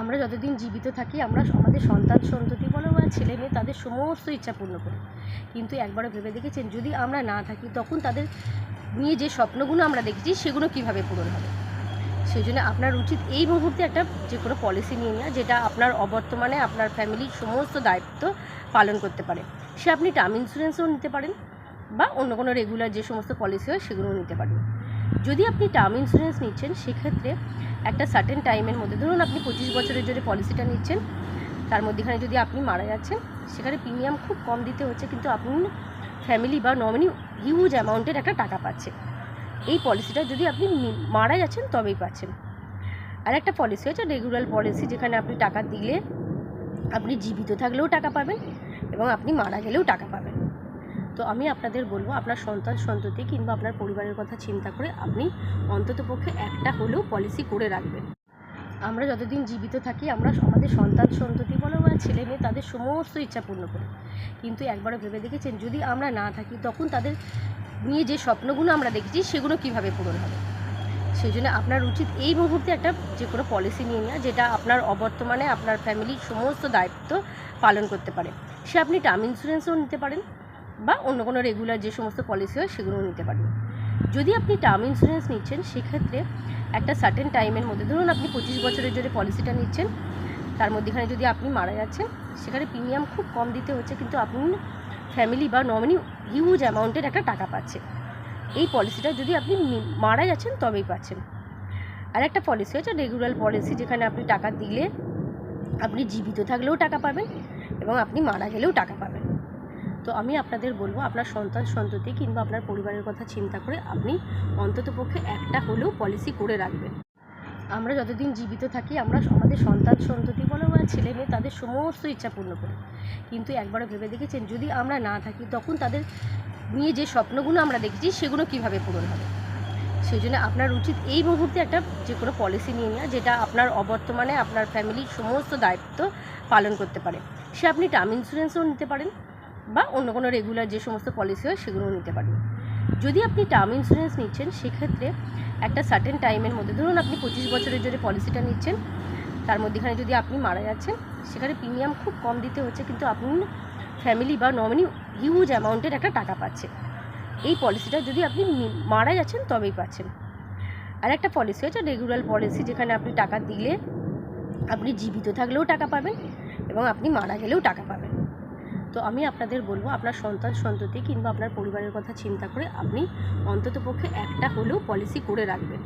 আমরা যতদিন জীবিত থাকি আমরা আমাদের সন্তান সন্ততি বলো বা ছেলে মেয়ে তাদের সমস্ত ইচ্ছা পূর্ণ করি, কিন্তু একবারও ভেবে দেখেছেন যদি আমরা না থাকি তখন তাদের নিয়ে যে স্বপ্নগুলো আমরা দেখেছি সেগুলো কিভাবে পূরণ হবে? সেই জন্য আপনার উচিত এই মুহূর্তে একটা যে কোনো পলিসি নিয়ে নেওয়া, যেটা আপনার অবর্তমানে আপনার ফ্যামিলির সমস্ত দায়িত্ব পালন করতে পারে। সে আপনি টার্ম ইন্স্যুরেন্সও নিতে পারেন বা অন্য কোনো রেগুলার যে সমস্ত পলিসি হয় সেগুলোও নিতে পারেন। যদি আপনি টার্ম ইন্স্যুরেন্স নিচ্ছেন সেক্ষেত্রে একটা সার্টেন টাইমের মধ্যে, ধরুন আপনি 25 বছরের জন্য পলিসিটা নিচ্ছেন, তার মধ্যেখানে যদি আপনি মারা যাচ্ছেন সেখানে প্রিমিয়াম খুব কম দিতে হচ্ছে, কিন্তু আপনি ফ্যামিলি বা নমিনি হিউজ অ্যামাউন্টের একটা টাকা পাচ্ছে। এই পলিসিটা যদি আপনি মারা যাচ্ছেন তবেই পাচ্ছেন। আর একটা পলিসি হচ্ছে রেগুলার পলিসি, যেখানে আপনি টাকা দিলে আপনি জীবিত থাকলেও টাকা পাবেন এবং আপনি মারা গেলেও টাকা পাবেন। তো আমি আপনাদের বলবো আপনার সন্তান সন্ততি কিংবা আপনার পরিবারের কথা চিন্তা করে আপনি অন্ততপক্ষে একটা হলেও পলিসি করে রাখবেন। আমরা যতদিন জীবিত থাকি আমরা আমাদের সন্তান সন্ততি বলো বা ছেলে মেয়ে তাদের সমস্ত ইচ্ছা পূর্ণ করি, কিন্তু একবারও ভেবে দেখেছেন যদি আমরা না থাকি তখন তাদের নিয়ে যে স্বপ্নগুলো আমরা দেখেছি সেগুলো কিভাবে পূরণ হবে? সেই জন্য আপনার উচিত এই মুহূর্তে একটা যে কোনো পলিসি নিয়ে নেওয়া, যেটা আপনার অবর্তমানে আপনার ফ্যামিলির সমস্ত দায়িত্ব পালন করতে পারে। সে আপনি টার্ম ইন্স্যুরেন্সও নিতে পারেন বা অন্য কোনো রেগুলার যে সমস্ত পলিসি হয় সেগুলোও নিতে পারেন। যদি আপনি টার্ম ইন্স্যুরেন্স নিচ্ছেন সেক্ষেত্রে একটা সার্টেন টাইমের মধ্যে, ধরুন আপনি 25 বছরের জন্য পলিসিটা নিচ্ছেন, তার মধ্যেখানে যদি আপনি মারা যাচ্ছেন সেখানে প্রিমিয়াম খুব কম দিতে হচ্ছে, কিন্তু আপনি ফ্যামিলি বা নমিনি হিউজ অ্যামাউন্টের একটা টাকা পাচ্ছে। এই পলিসিটা যদি আপনি মারা যাচ্ছেন তবেই পাচ্ছেন। আর একটা পলিসি হচ্ছে রেগুলার পলিসি, যেখানে আপনি টাকা দিলে আপনি জীবিত থাকলেও টাকা পাবেন এবং আপনি মারা গেলেও টাকা পাবেন। তো আমি আপনাদের বলবো আপনার সন্তান সন্ততি কিংবা আপনার পরিবারের কথা চিন্তা করে আপনি অন্ততপক্ষে একটা হলেও পলিসি করে রাখবেন। আমরা যতদিন জীবিত থাকি আমরা আমাদের সন্তান সন্ততি বলো বা ছেলে মেয়ে তাদের সমস্ত ইচ্ছা পূর্ণ করি, কিন্তু একবারও ভেবে দেখেছেন যদি আমরা না থাকি তখন তাদের নিয়ে যে স্বপ্নগুলো আমরা দেখেছি সেগুলো কিভাবে পূরণ হবে? সেই জন্য আপনার উচিত এই মুহূর্তে একটা যে কোনো পলিসি নিয়ে নেওয়া, যেটা আপনার অবর্তমানে আপনার ফ্যামিলির সমস্ত দায়িত্ব পালন করতে পারে। সে আপনি টার্ম ইন্স্যুরেন্সও নিতে পারেন বা অন্য কোনো রেগুলার যে সমস্ত পলিসি হয় সেগুলোও নিতে পারেন। যদি আপনি টার্ম ইন্স্যুরেন্স নিচ্ছেন সেক্ষেত্রে একটা সার্টেন টাইমের মধ্যে, ধরুন আপনি 25 বছরের জন্য পলিসিটা নিচ্ছেন, তার মধ্যেখানে যদি আপনি মারা যাচ্ছেন সেখানে প্রিমিয়াম খুব কম দিতে হচ্ছে, কিন্তু আপনি ফ্যামিলি বা নমিনি হিউজ অ্যামাউন্টের একটা টাকা পাচ্ছে। এই পলিসিটা যদি আপনি মারা যাচ্ছেন তবেই পাচ্ছেন। আর একটা পলিসি হচ্ছে রেগুলার পলিসি, যেখানে আপনি টাকা দিলে আপনি জীবিত থাকলেও টাকা পাবেন এবং আপনি মারা গেলেও টাকা পাবেন। তো আমি আপনাদের বলবো আপনার সন্তান সন্ততি কিংবা আপনার পরিবারের কথা চিন্তা করে আপনি অন্ততপক্ষে একটা হলেও পলিসি করে রাখবেন।